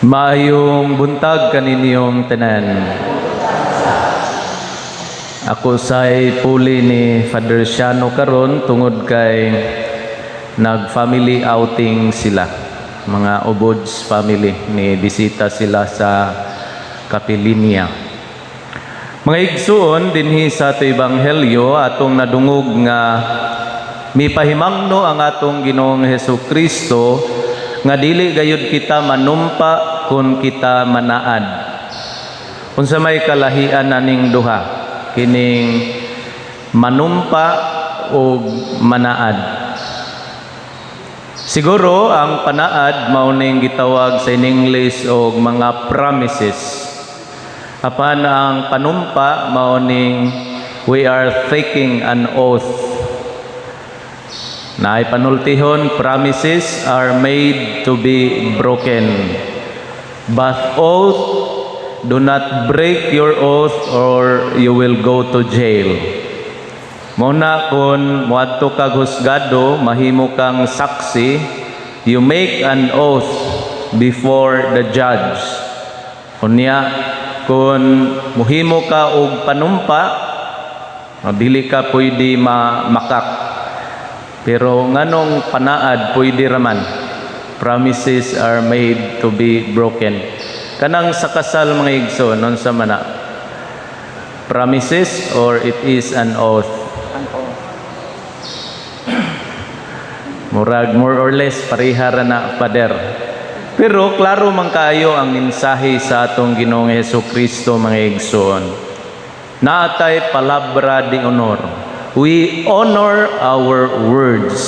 Maayong buntag kaninyong tanan. Ako say puli ni Father Siano karon tungod kay nag-family outing sila. Mga Ubods family ni bisita sila sa Capilinia. Mga igsuon dinhi sa ato ebanghelyo atong nadungog nga mipahimangno ang atong Ginoong Hesukristo nga dili gayud kita manumpa kun kita manaad. Unsa may kalahian naning duha, kining manumpa o manaad. Siguro ang panaad mao ning gitawag sa English og mga promises. Apan ang panumpa mao ning we are taking an oath. Naay panultihon, promises are made to be broken. But oath, do not break your oath or you will go to jail. Muna kung muadto kag husgado, mahimo kang saksi, you make an oath before the judge. Unya, kung muhimo ka og panumpa, dili ka pwede makak. Pero nganong panaad pwede raman. Promises are made to be broken. Kanang sa kasal mga igsoon, non sa mana? Promises or it is an oath? An oath. Murag more or less parihara na pader. Pero klaro man kaayo ang mensahe sa atong Ginoong Hesukristo mga igsoon. Naatay palabra de honor. We honor our words.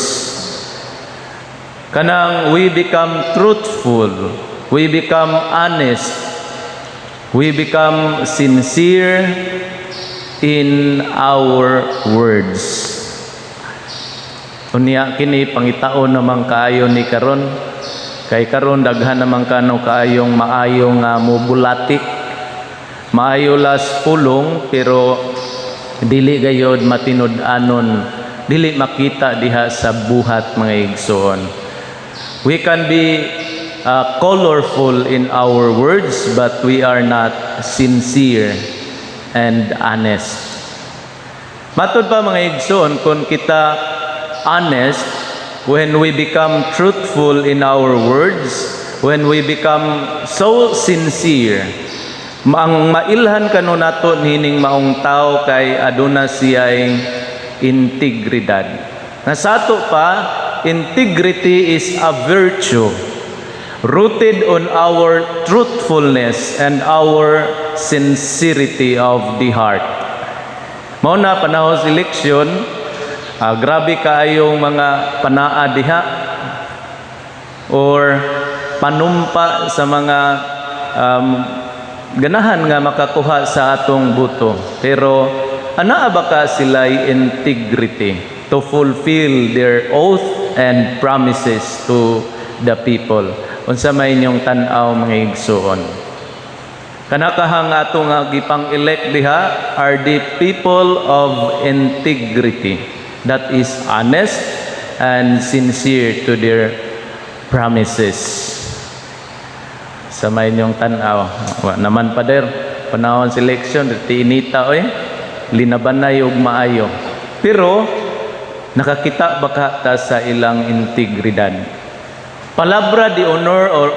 Kanang we become truthful, we become honest, we become sincere in our words. Unya kini pangitaon naman kaayo ni karon, kay karon daghan naman kano kaayong maayo nga mobulatik, maayo las pulong pero dili gayod matinud-anon, dili makita diha sa buhat mga igsoon. We can be colorful in our words but we are not sincere and honest. Matud pa mga igsoon, kung kita honest, when we become truthful in our words, when we become so sincere, ang mailhan kano nato nining maong tao kay aduna siyay integridad. Nasato pa, integrity is a virtue rooted on our truthfulness and our sincerity of the heart. Mao na panahon sa eleksyon, grabe kaayong mga panaa diha or panumpa sa mga ganahan nga makakuha sa atong buto. Pero anaa ba ka sila'y integrity to fulfill their oath and promises to the people? Unsa may inyong tan-aw mga igsoon? Kanakahang ato nga gipang-elect diha are the people of integrity that is honest and sincere to their promises. Sa may inyong tanaw. Naman pader, panahon selection, tiinita linaban na yung maayo. Pero, nakakita baka ta sa ilang integridad. Palabra de honor or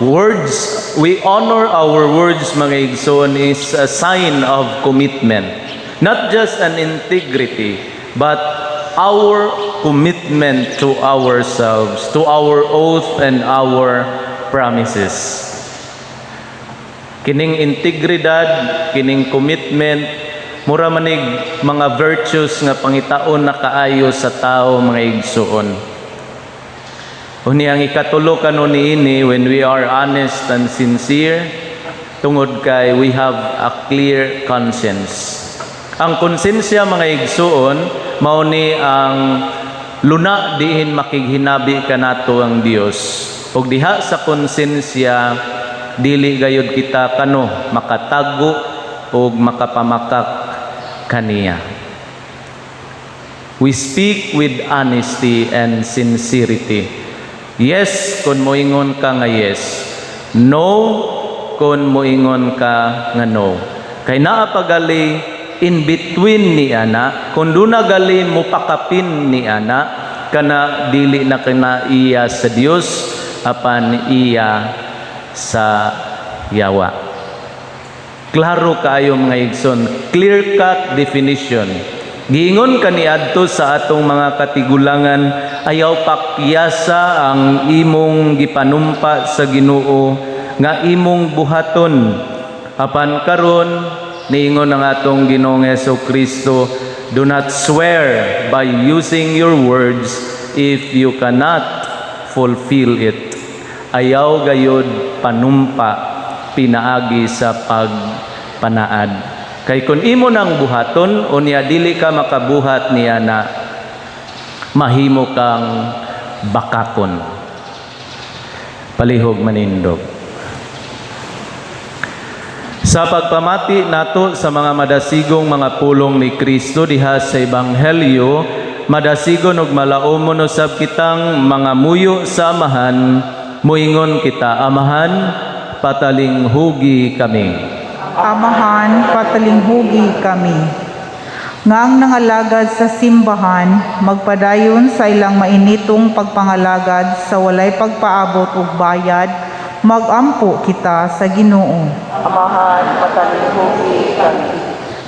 words, we honor our words mga igsoon is a sign of commitment. Not just an integrity, but our commitment to ourselves, to our oath and our promises. Kining integridad, kining commitment, mura manig mga virtues nga pangitaon na kaayo sa tao mga igsoon. Uni ang ikatulo kanon niini, when we are honest and sincere, tungod kay we have a clear conscience. Ang konsensya mga igsoon mao ni ang luna diin makighinabi kanato ang Dios. Og diha sa konsensya, dili gayud kita kano makatago o makapamakak kaniya. We speak with honesty and sincerity. Yes, kung moingon ka nga yes. No kun moingon ka nga no. Kay naa pagali in between ni ana, kun duna gali mo pakapin ni ana, kana dili na kana iya sa Dios apan iya sa yawa. Klaro kaayo mga igsoon, clear cut definition. Giingon kaniadto sa atong mga katigulangan, ayaw pakyasa ang imong gipanumpa sa Ginoo nga imong buhaton. Apan karon niingon ang atong Ginoong Jesucristo, do not swear by using your words if you cannot fulfill it. Ayaw gayud panumpa pinaagi sa pagpanaad. Kay kun imo nang buhaton unya dili ka makabuhat niya na mahimo kang bakakon. Palihog manindog. Sa pagpamati nato sa mga madasigong mga pulong ni Kristo diha sa Ebanghelyo, madasigon og malaumon usab kitang mga muyo sa amahan, muingon kita, amahan, patalinghugi kami. Amahan, patalinghugi kami. Ngang nangalagad sa simbahan, magpadayon sa ilang mainitong pagpangalagad sa walay pagpaabot ug bayad, magampo kita sa Ginoo. Amahan, patalinghugi kami.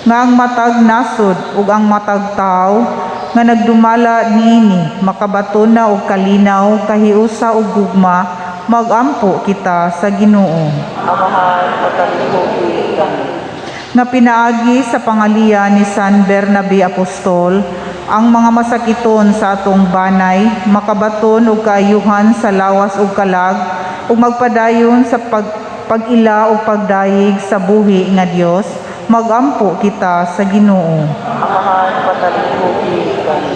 Ngang matag nasod ug ang matag tao nga nagdumala niini, makabaton na og kalinaw, kahiusa ug gugma, magampo kita sa Ginoo. Amahan, patalinghugi kami. Nga pinaagi sa pangalian ni San Bernabe Apostol, ang mga masakiton sa atong banay, makabaton ug kaayuhan sa lawas ug kalag, ug magpadayon sa pag-ila ug pagdayeg sa buhi nga Dios, magampo kita sa Ginoo. Amahan, patalinghugi kami.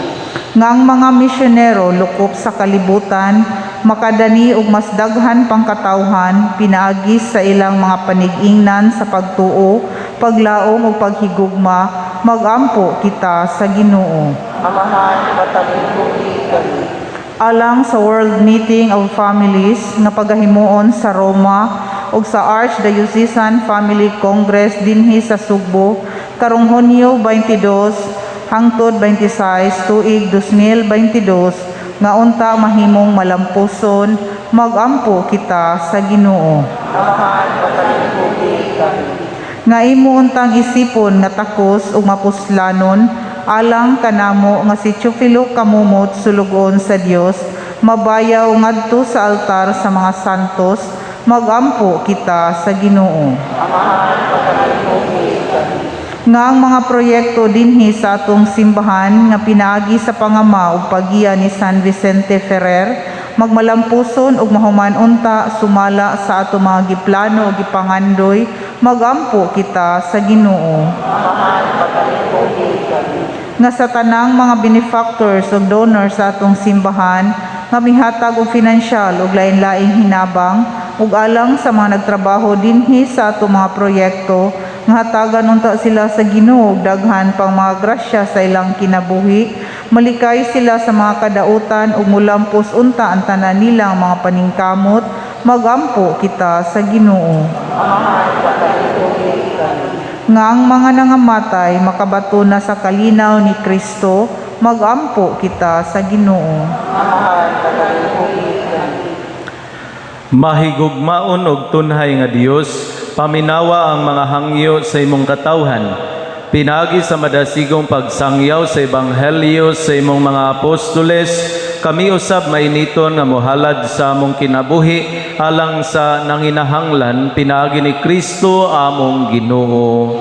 Ngang mga misyonero lukop sa kalibutan, makadani og mas daghan pang katawhan, pinaagi sa ilang mga panig-ingnan sa pagtuo, paglaom ug paghigugma, magampo kita sa Ginoo. Amahan, patalinghugi kami. Alang sa World Meeting of Families nga pagahimuon sa Roma ug sa Archdiocesan Family Congress dinhi sa Sugbo karong Hunyo 22 hangtod 26 tuig 2022 nga unta mahimong malampuson, magampo kita sa Ginoo. Amahan, patalinghugi kami. Nga imo untang isipon nga takos ug mapuslanon alang kanamo nga si Teofilo kamumot sulugon sa Dios, mabayaw ngadto sa altar sa mga santos, magampo kita sa Ginoo. Amahan, patalinghugi kami. Nga ang mga proyekto dinhi sa atong simbahan nga pinaagi sa pangama ug pagiya ni San Vicente Ferrer, magmalampuson ug mahuman unta sumala sa atong mga giplano ug gipangandoy, magampo kita sa Ginoo. Amahan, patalinghugi kami. Nga sa tanang mga benefactors ug donors sa atong simbahan nga mihatag og pinansyal ug lain-laing hinabang ug alang sa mga nagtrabaho dinhi sa atong mga proyekto, nga hatagan unta sila sa Ginoo ug daghan pang mga grasya sa ilang kinabuhi, malikay sila sa mga kadautan ug mulampos unta ang tanan nilang mga paningkamot, magampo kita sa Ginoo. Amahan, patalinghugi kami. Nga ang mga nangamatay makabato na sa kalinaw ni Kristo, magampo kita sa Ginoo. Amahan, patalinghugi kami. Mahigugmaon og tunhay nga Dios, paminawa ang mga hangyo sa imong katawhan. Pinagi sa madasigong pagsangyaw sa Ebanghelyo sa imong mga apostoles, kami usab mainiton nga mohalad sa among kinabuhi alang sa nanginahanglan pinaagi ni Kristo among Ginoo.